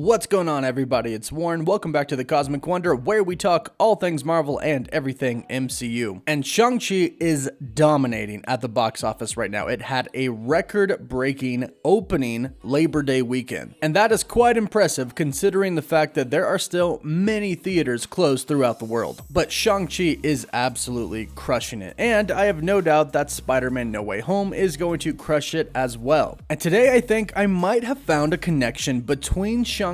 What's going on, everybody? It's Warren. Welcome back to the Cosmic Wonder, where we talk all things Marvel and everything MCU. And Shang Chi is dominating at the box office right now. It had a record-breaking opening Labor Day weekend. And that is quite impressive considering the fact that there are still many theaters closed throughout the world. But Shang Chi is absolutely crushing it. And I have no doubt that Spider-Man No Way Home is going to crush it as well. And today I think I might have found a connection between Shang-Chi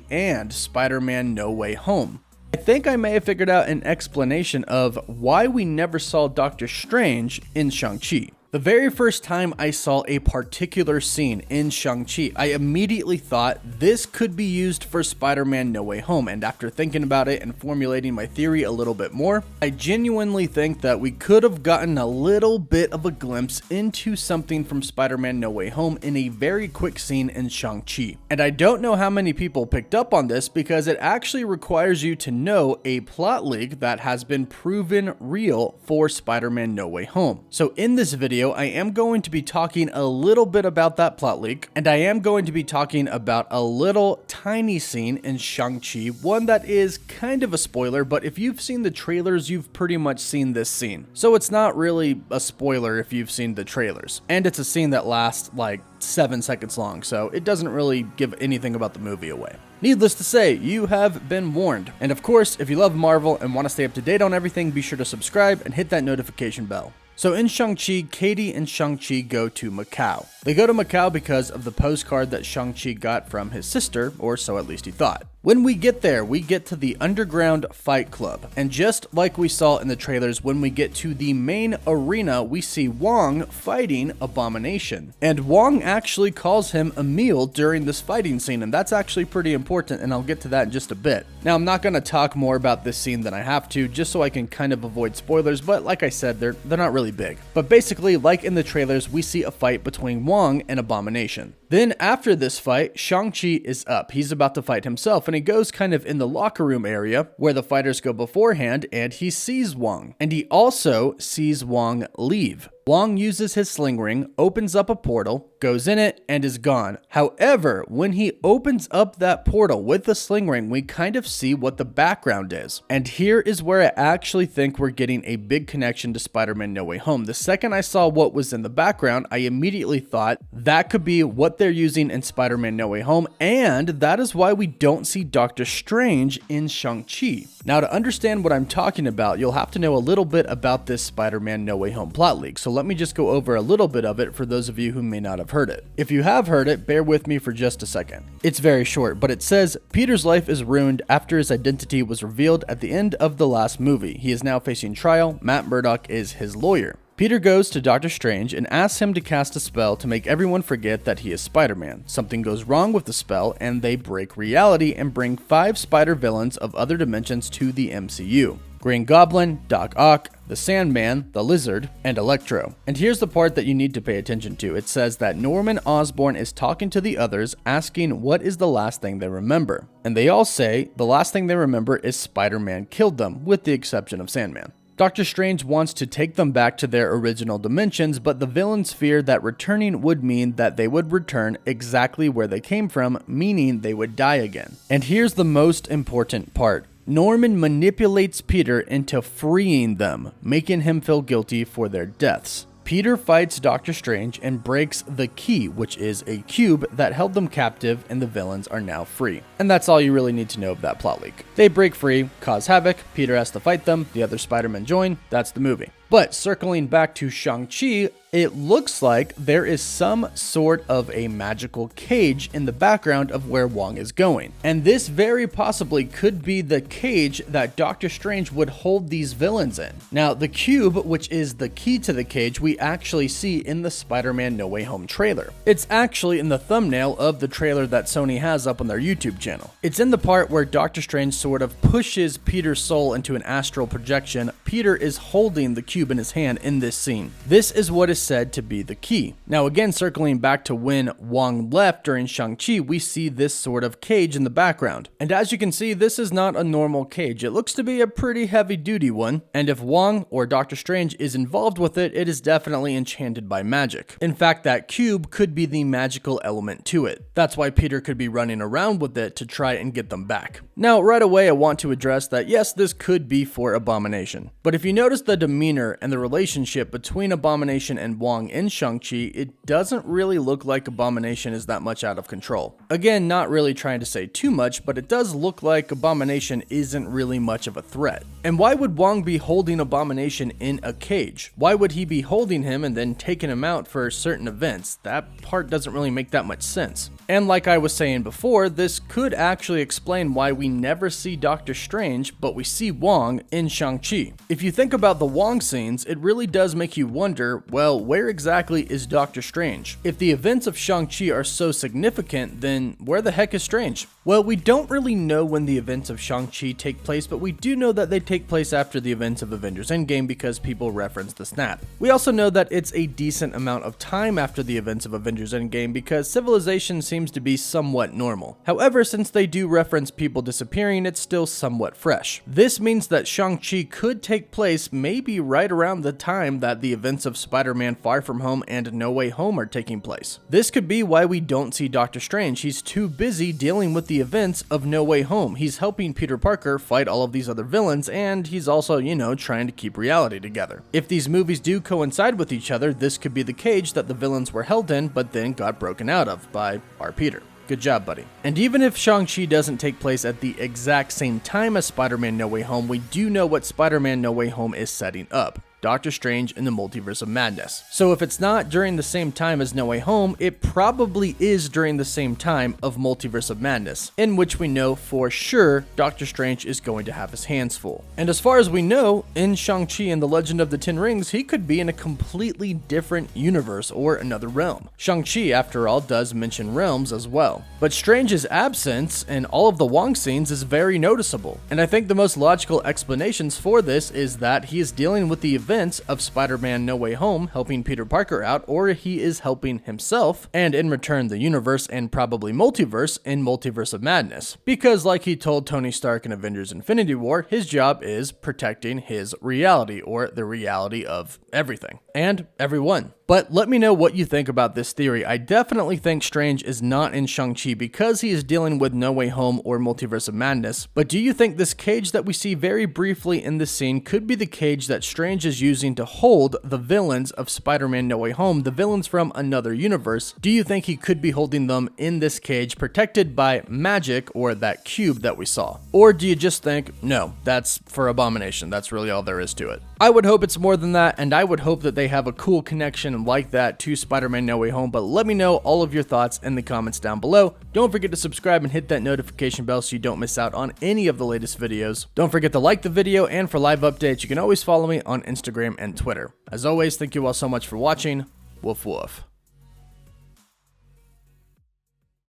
and Spider-Man No Way Home. I think I may have figured out an explanation of why we never saw Doctor Strange in Shang-Chi. The very first time I saw a particular scene in Shang-Chi, I immediately thought this could be used for Spider-Man No Way Home, and after thinking about it and formulating my theory a little bit more, I genuinely think that we could have gotten a little bit of a glimpse into something from Spider-Man No Way Home in a very quick scene in Shang-Chi. And I don't know how many people picked up on this because it actually requires you to know a plot leak that has been proven real for Spider-Man No Way Home. So in this video, I am going to be talking a little bit about that plot leak, and I am going to be talking about a little tiny scene in Shang-Chi, one that is kind of a spoiler, but if you've seen the trailers, you've pretty much seen this scene. So it's not really a spoiler if you've seen the trailers. And it's a scene that lasts like 7 seconds long, so it doesn't really give anything about the movie away. Needless to say, you have been warned. And of course, if you love Marvel and want to stay up to date on everything, be sure to subscribe and hit that notification bell. So in Shang-Chi, Katie and Shang-Chi go to Macau. They go to Macau because of the postcard that Shang-Chi got from his sister, or so at least he thought. When we get there, we get to the underground fight club. And just like we saw in the trailers, when we get to the main arena, we see Wong fighting Abomination. And Wong actually calls him Emil during this fighting scene, and that's actually pretty important, and I'll get to that in just a bit. Now, I'm not going to talk more about this scene than I have to, just so I can kind of avoid spoilers, but like I said, they're not really big. But basically, like in the trailers, we see a fight between Wong and Abomination. Then after this fight, Shang-Chi is up. He's about to fight himself, and he goes kind of in the locker room area where the fighters go beforehand, and he sees Wong. And he also sees Wong leave. Wong uses his sling ring, opens up a portal, goes in it, and is gone. However, when he opens up that portal with the sling ring, we kind of see what the background is. And here is where I actually think we're getting a big connection to Spider-Man No Way Home. The second I saw what was in the background, I immediately thought that could be what they're using in Spider-Man No Way Home, and that is why we don't see Doctor Strange in Shang-Chi. Now, to understand what I'm talking about, you'll have to know a little bit about this Spider-Man No Way Home plot leak. So let me just go over a little bit of it for those of you who may not have heard it. If you have heard it, bear with me for just a second. It's very short, but it says, Peter's life is ruined after his identity was revealed at the end of the last movie. He is now facing trial. Matt Murdock is his lawyer. Peter goes to Doctor Strange and asks him to cast a spell to make everyone forget that he is Spider-Man. Something goes wrong with the spell, and they break reality and bring 5 spider villains of other dimensions to the MCU. Green Goblin, Doc Ock, the Sandman, the Lizard, and Electro. And here's the part that you need to pay attention to. It says that Norman Osborn is talking to the others, asking what is the last thing they remember. And they all say the last thing they remember is Spider-Man killed them, with the exception of Sandman. Doctor Strange wants to take them back to their original dimensions, but the villains fear that returning would mean that they would return exactly where they came from, meaning they would die again. And here's the most important part. Norman manipulates Peter into freeing them, making him feel guilty for their deaths. Peter fights Doctor Strange and breaks the key, which is a cube that held them captive, and the villains are now free. And that's all you really need to know of that plot leak. They break free, cause havoc, Peter has to fight them, the other Spider-Men join, that's the movie. But circling back to Shang-Chi, it looks like there is some sort of a magical cage in the background of where Wong is going. And this very possibly could be the cage that Doctor Strange would hold these villains in. Now, the cube, which is the key to the cage, we actually see in the Spider-Man No Way Home trailer. It's actually in the thumbnail of the trailer that Sony has up on their YouTube channel. It's in the part where Doctor Strange sort of pushes Peter's soul into an astral projection. Peter is holding the cube cube in his hand in this scene. This is what is said to be the key. Now again, circling back to when Wong left during Shang-Chi, we see this sort of cage in the background. And as you can see, this is not a normal cage. It looks to be a pretty heavy-duty one, and if Wong or Doctor Strange is involved with it, it is definitely enchanted by magic. In fact, that cube could be the magical element to it. That's why Peter could be running around with it to try and get them back. Now, right away, I want to address that yes, this could be for Abomination. But if you notice the demeanor and the relationship between Abomination and Wong in Shang-Chi, it doesn't really look like Abomination is that much out of control. Again, not really trying to say too much, but it does look like Abomination isn't really much of a threat. And why would Wong be holding Abomination in a cage? Why would he be holding him and then taking him out for certain events? That part doesn't really make that much sense. And like I was saying before, this could actually explain why we never see Doctor Strange, but we see Wong in Shang-Chi. If you think about the Wong scenes, it really does make you wonder, well, where exactly is Doctor Strange? If the events of Shang-Chi are so significant, then where the heck is Strange? Well, we don't really know when the events of Shang-Chi take place, but we do know that they take place after the events of Avengers Endgame because people reference the snap. We also know that it's a decent amount of time after the events of Avengers Endgame because civilization seems to be somewhat normal. However, since they do reference people disappearing, it's still somewhat fresh. This means that Shang-Chi could take place maybe right around the time that the events of Spider-Man Far From Home and No Way Home are taking place. This could be why we don't see Doctor Strange. He's too busy dealing with the events of No Way Home. He's helping Peter Parker fight all of these other villains, and he's also, trying to keep reality together. If these movies do coincide with each other, this could be the cage that the villains were held in, but then got broken out of by our Peter. Good job, buddy. And even if Shang-Chi doesn't take place at the exact same time as Spider-Man No Way Home, we do know what Spider-Man No Way Home is setting up. Doctor Strange in the Multiverse of Madness. So if it's not during the same time as No Way Home, it probably is during the same time of Multiverse of Madness, in which we know for sure Doctor Strange is going to have his hands full. And as far as we know, in Shang-Chi and the Legend of the Ten Rings, he could be in a completely different universe or another realm. Shang-Chi, after all, does mention realms as well. But Strange's absence in all of the Wong scenes is very noticeable. And I think the most logical explanations for this is that he is dealing with the events of Spider-Man No Way Home, helping Peter Parker out, or he is helping himself, and in return the universe and probably multiverse in Multiverse of Madness. Because like he told Tony Stark in Avengers Infinity War, his job is protecting his reality, or the reality of everything and everyone. But let me know what you think about this theory. I definitely think Strange is not in Shang-Chi because he is dealing with No Way Home or Multiverse of Madness. But do you think this cage that we see very briefly in this scene could be the cage that Strange is using to hold the villains of Spider-Man No Way Home, the villains from another universe? Do you think he could be holding them in this cage protected by magic or that cube that we saw? Or do you just think, no, that's for Abomination, that's really all there is to it? I would hope it's more than that, and I would hope that they have a cool connection like that to Spider-Man No Way Home, but let me know all of your thoughts in the comments down below. Don't forget to subscribe and hit that notification bell so you don't miss out on any of the latest videos. Don't forget to like the video, and for live updates, you can always follow me on Instagram and Twitter. As always, thank you all so much for watching. Woof woof.